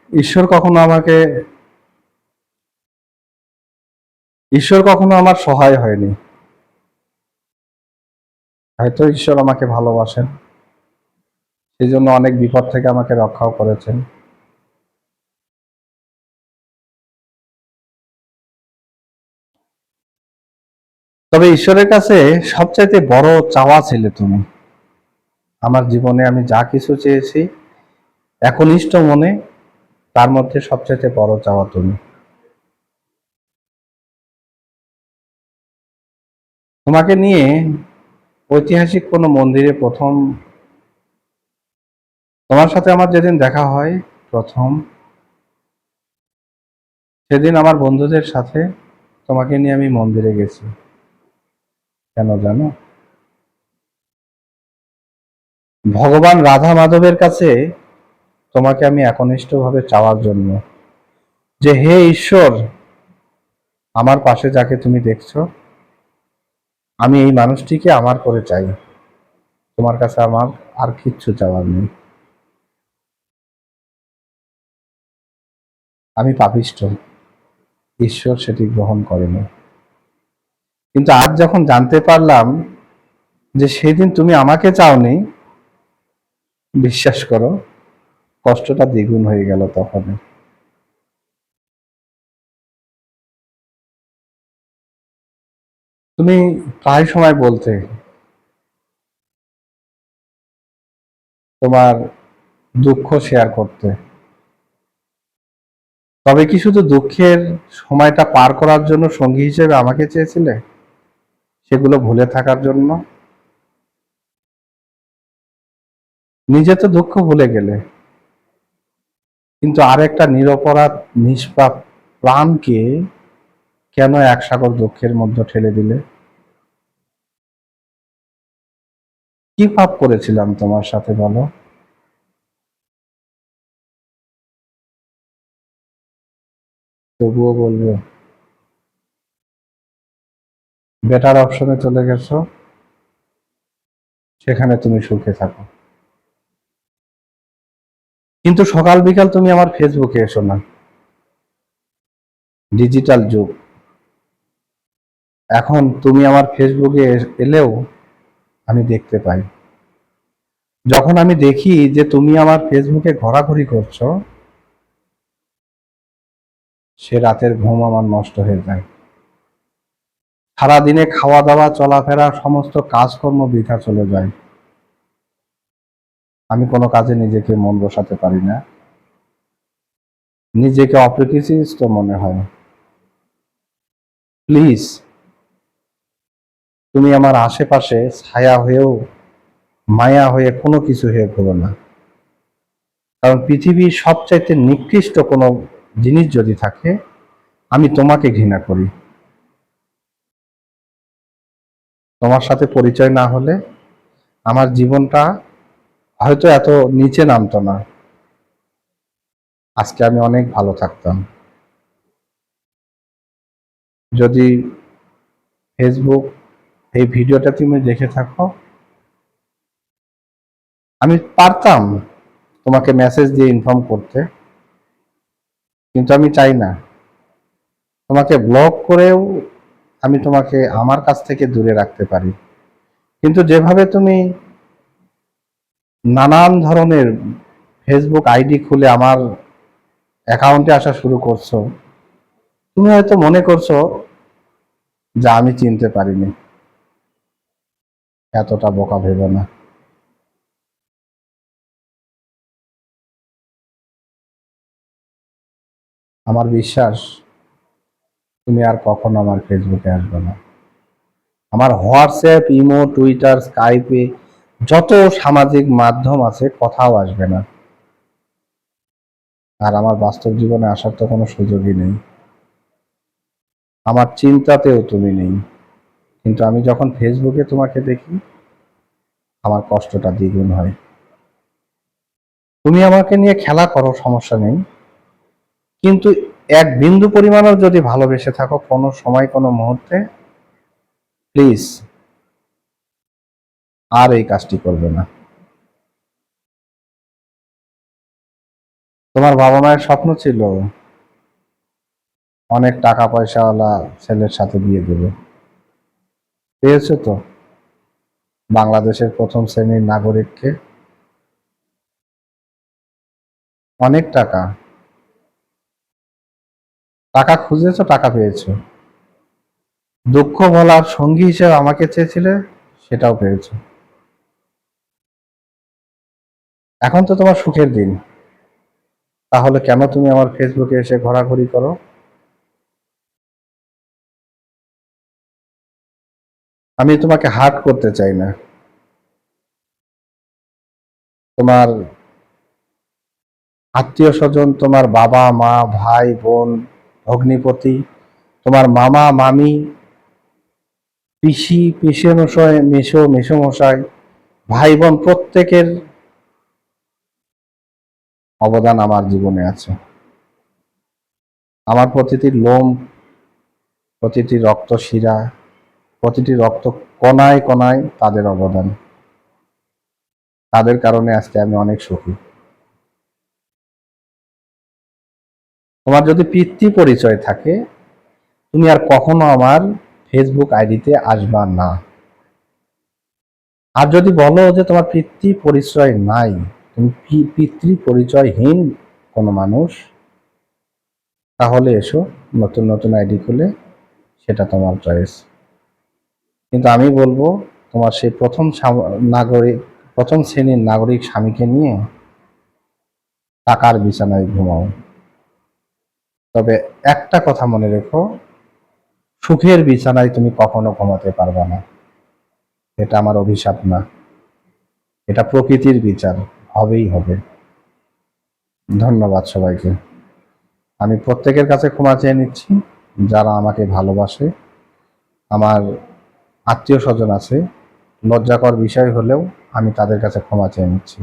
ঈশ্বর কখনো আমাকে ঈশ্বর কখনো আমার সহায় হয়নি। হয়তো ঈশ্বর আমাকে ভালোবাসেন, সেই জন্য অনেক বিপদ থেকে আমাকে রক্ষাও করেছেন। তবে ঈশ্বরের কাছে সবচাইতে বড় চাওয়া ছিলে তুমি। আমার জীবনে আমি যা কিছু চেয়েছি একনিষ্ঠ মনে, তার মধ্যে সবচাইতে বড় চাওয়া তুমি। তোমাকে নিয়ে ঐতিহাসিক কোনো মন্দিরে প্রথম, তোমার সাথে আমার যেদিন দেখা হয় প্রথম, সেদিন আমার বন্ধুদের সাথে তোমাকে নিয়ে আমি মন্দিরে গেছি। কেন জানো? ভগবান রাধা মাধবের কাছে তোমাকে আমি একনিষ্ঠভাবে চাওয়ার জন্য, যে হে ঈশ্বর, আমার পাশে যাকে তুমি দেখছো, আমি এই মানুষটিকে আমার করে চাই। তোমার কাছে আমার আর কিচ্ছু চাওয়ার নেই। আমি পাপিষ্ঠ, ঈশ্বর সেটি গ্রহণ করেনি। কিন্তু আজ যখন জানতে পারলাম যে সেদিন তুমি আমাকে চাওনি, বিশ্বাস করো কষ্টটা দ্বিগুণ হয়ে গেল তখন। তুমি প্রায় সময় বলতে তোমার দুঃখ শেয়ার করতে, তবে কি শুধু দুঃখের সময়টা পার করার জন্য সঙ্গী হিসেবে আমাকে চেয়েছিলে, সেগুলো ভুলে থাকার জন্য? নিজে তো দুঃখ ভুলে গেলে, কিন্তু আরেকটা নিরপরাধ নিষ্পাপ প্রাণকে কেন এক সাগর দুঃখের মধ্যে ঠেলে দিলে? কি পাপ করেছিলাম তোমার সাথে বলো? তবুও বলবে বেটার অপশনে চলে গেছো, সেখানে তুমি সুখে থাকো। কিন্তু সকাল বিকাল তুমি আমার ফেসবুকে এসো না। ডিজিটাল যুগ, এখন তুমি আমার ফেসবুকে এলেও আমি দেখতে পাই। যখন আমি দেখি যে তুমি আমার ফেসবুকে ঘোরাঘুরি করছো, সে রাতের ঘুম আমার নষ্ট হয়ে যায়। সারাদিনে খাওয়া দাওয়া চলাফেরা সমস্ত কাজকর্ম বৃথা চলে যায়। আমি কোনো কাজে নিজেকে মন বসাতে পারি না, নিজেকে অপ্রকৃতিস্থ মনে হয়। প্লিজ, তুমি আমার আশেপাশে ছায়া হয়েও মায়া হয়ে কোনো কিছু হয়ে ঘুরো না। কারণ পৃথিবীর সবচাইতে নিকৃষ্ট কোনো জিনিস যদি থাকে, আমি তোমাকে ঘৃণা করি। তোমার সাথে পরিচয় না হলে আমার জীবনটা হয়তো এত নিচে নামতো না। আজকে আমি অনেক ভালো থাকতাম। যদি ফেসবুক এই ভিডিওটা তুমি দেখে থাকো, আমি পারতাম তোমাকে মেসেজ দিয়ে ইনফর্ম করতে, কিন্তু আমি চাই না। তোমাকে ব্লক করেও আমি তোমাকে আমার কাছ থেকে দূরে রাখতে পারি, কিন্তু যেভাবে তুমি নানান ধরনের ফেসবুক আইডি খুলে আমার অ্যাকাউন্টে আসা শুরু করছো, তুমি হয়তো মনে করছো যে আমি চিনতে পারিনি। এতটা বোকা ভেবো না। আমার বিশ্বাস তুমি আর কখনো আমার ফেসবুকে আসবে না। আমার হোয়াটসঅ্যাপ, ইমো, টুইটার, স্কাইপে যত সামাজিক মাধ্যম আছে কোথাও আসবে না। আর আমার বাস্তব জীবনে আসার তো কোনো সুযোগই নেই। আমার চিন্তাতেও তুমি নেই। কিন্তু আমি যখন ফেসবুকে তোমাকে দেখি, আমার কষ্টটা দ্বিগুণ হয়। তুমি আমাকে নিয়ে খেলা করো, সমস্যা নেই, কিন্তু এক বিন্দু পরিমাণও যদি ভালোবেসে থাকো কোনো সময় কোনো মুহূর্তে, প্লিজ আর এই কাজটি করবে না। তোমার বাবা মায়ের স্বপ্ন ছিল অনেক টাকা পয়সাওয়ালা ছেলের সাথে বিয়ে দেবে, পেয়েছো তো বাংলাদেশের প্রথম শ্রেণীর নাগরিককে। অনেক টাকা, টাকা খুঁজেছো, টাকা পেয়েছো। দুঃখ বলার সঙ্গী হিসেবে আমাকে চেয়েছিলে, সেটাও পেয়েছো। এখন তো তোমার সুখের দিন, তাহলে কেন তুমি আমার ফেসবুকে এসে ঘোরাঘুরি করো? আমি তোমাকে হার্ট করতে চাই না। তোমার আত্মীয় স্বজন, তোমার বাবা মা ভাই বোন ভগ্নিপতি, তোমার মামা মামি পিসি পিসে মশাই মেসো মশাই ভাই বোন প্রত্যেকের অবদান আমার জীবনে আছে। আমার প্রতিটি লোম, প্রতিটি রক্ত শিরা, প্রতিটি রক্ত কণায় কণায় তাদের অবদান। তাদের কারণে আজকে আমি অনেক সুখী। তোমার যদি পিতৃ পরিচয় থাকে, তুমি আর কখনো আমার ফেসবুক আইডিতে আসবা না। আর যদি বলো যে তোমার পিতৃ পরিচয় নাই, তুমি পিতৃ পরিচয়হীন কোনো মানুষ, তাহলে এসো নতুন নতুন আইডি খুলে, সেটা তোমার চয়েস। কিন্তু আমি বলবো তোমার সেই নাগরিক প্রথম শ্রেণীর নাগরিক স্বামীকে নিয়ে টাকার বিছানায় ঘুমাও। তবে একটা কথা মনে রেখো, সুখের বিছানায় তুমি কখনো ঘুমাতে পারবে না। এটা আমার অভিশাপ না, এটা প্রকৃতির বিচার, হবেই হবে। ধন্যবাদ সবাইকে। আমি প্রত্যেকের কাছে ক্ষমা চেয়ে নিচ্ছি যারা আমাকে ভালোবাসে। আমার আত্মীয় স্বজন আছে, লজ্জাকর বিষয় হলেও আমি তাদের কাছে ক্ষমা চেয়ে নিচ্ছি।